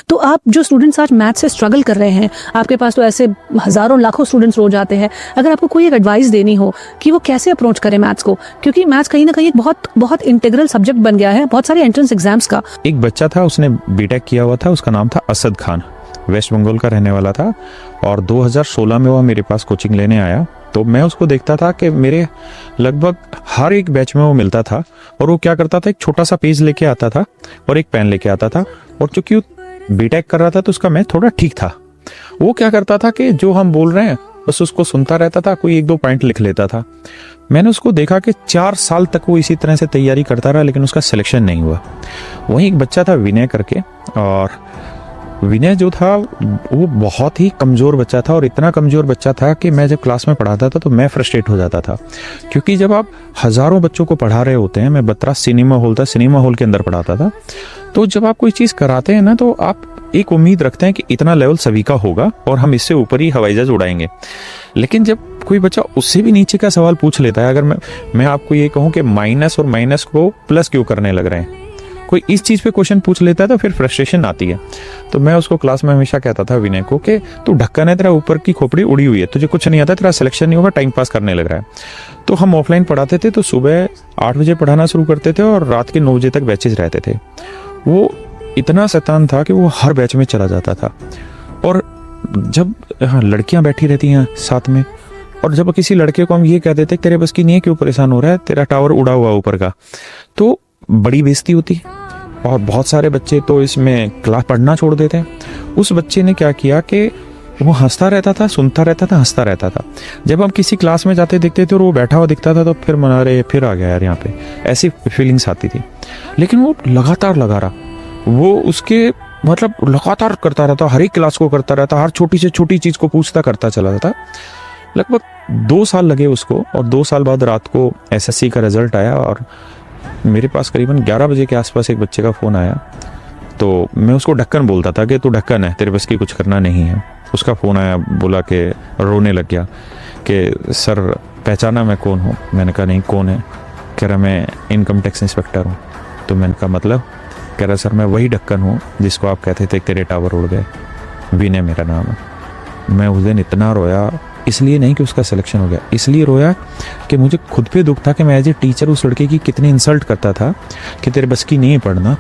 तो आप जो स्टूडेंट्स आज मैथ से स्ट्रगल कर रहे हैं, आपके पास तो ऐसे हजारों लाखों स्टूडेंट्स रोज आते हैं, अगर आपको कोई एक एडवाइस देनी हो कि वो कैसे अप्रोच करें मैथ्स को, क्योंकि मैथ्स कहीं ना कहीं एक बहुत बहुत इंटीग्रल सब्जेक्ट बन गया है बहुत सारे एंट्रेंस एग्जाम्स का। एक बच्चा था, उसने बीटेक किया हुआ था, उसका नाम था असद खान, वेस्ट बंगाल का रहने वाला था, और 2016 में वो मेरे पास कोचिंग लेने आया। तो मैं उसको देखता था कि मेरे लगभग हर एक बैच में वो मिलता था, और वो क्या करता था, एक छोटा सा पेज लेके आता था और एक पेन लेके आता था, और चूंकि वो बीटेक कर रहा था तो उसका मैथ थोड़ा ठीक था। वो क्या करता था कि जो हम बोल रहे हैं बस उसको सुनता रहता था, कोई एक दो पॉइंट लिख लेता था। मैंने उसको देखा कि 4 साल तक वो इसी तरह से तैयारी करता रहा, लेकिन उसका सिलेक्शन नहीं हुआ। वहीं एक बच्चा था विनय करके, और विनय जो था वो बहुत ही कमज़ोर बच्चा था, और इतना कमज़ोर बच्चा था कि मैं जब क्लास में पढ़ाता था तो मैं फ्रस्ट्रेट हो जाता था, क्योंकि जब आप हज़ारों बच्चों को पढ़ा रहे होते हैं, मैं बतरा सिनेमा हॉल था, सिनेमा हॉल के अंदर पढ़ाता था, तो जब आप कोई चीज़ कराते हैं ना तो आप एक उम्मीद रखते हैं कि इतना लेवल सभी का होगा और हम इससे ऊपर ही हवाई जहाज उड़ाएंगे। लेकिन जब कोई बच्चा उससे भी नीचे का सवाल पूछ लेता है, अगर मैं आपको ये कहूँ कि माइनस और माइनस को प्लस क्यों करने लग रहे हैं, कोई इस चीज़ पे क्वेश्चन पूछ लेता है तो फिर फ्रस्ट्रेशन आती है। तो मैं उसको क्लास में हमेशा कहता था विनय को कि तू ढक्कन है, तेरा ऊपर की खोपड़ी उड़ी हुई है, तुझे कुछ नहीं आता, तेरा सिलेक्शन नहीं होगा, टाइम पास करने लग रहा है। तो हम ऑफलाइन पढ़ाते थे, तो सुबह 8 बजे पढ़ाना शुरू करते थे और रात के 9 बजे तक बैचेज रहते थे। वो इतना शैतान था कि वो हर बैच में चला जाता था, और जब लड़कियां बैठी रहती हैं साथ में, और जब किसी लड़के को हम ये कह देते तेरे बस की नहीं है, क्यों परेशान हो रहा है, तेरा टावर उड़ा हुआ ऊपर का, तो बड़ी बेइज्जती होती, और बहुत सारे बच्चे तो इसमें क्लास पढ़ना छोड़ देते हैं। उस बच्चे ने क्या किया कि वो हंसता रहता था, सुनता रहता था, हंसता रहता था। जब हम किसी क्लास में जाते देखते थे और वो बैठा हुआ दिखता था तो फिर मना रहे, फिर आ गया यार यहाँ पे, ऐसी फीलिंग्स आती थी। लेकिन वो लगातार लगा रहा, वो उसके मतलब लगातार करता रहता, हर एक क्लास को करता रहता, हर छोटी से छोटी चीज़ को पूछता करता चला जाता। लगभग 2 साल लगे उसको, और 2 साल बाद रात को एसएससी का रिजल्ट आया, और मेरे पास करीबन 11 बजे के आसपास एक बच्चे का फ़ोन आया। तो मैं उसको ढक्कन बोलता था कि तू ढक्कन है, तेरे बस की कुछ करना नहीं है। उसका फ़ोन आया, बोला कि रोने लग गया कि सर पहचाना मैं कौन हूँ? मैंने कहा नहीं, कौन है? कह रहा मैं इनकम टैक्स इंस्पेक्टर हूँ। तो मैंने कहा मतलब? कह रहा सर मैं वही ढक्कन हूँ जिसको आप कहते थे तेरे टावर उड़ गए, विनय मेरा नाम है। मैं उस दिन इतना रोया, इसलिए नहीं कि उसका सिलेक्शन हो गया, इसलिए रोया कि मुझे खुद पे दुख था कि मैं एज ए टीचर उस लड़के की कितनी इंसल्ट करता था कि तेरे बस की नहीं पढ़ना,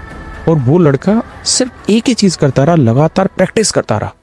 और वो लड़का सिर्फ एक ही चीज़ करता रहा, लगातार प्रैक्टिस करता रहा।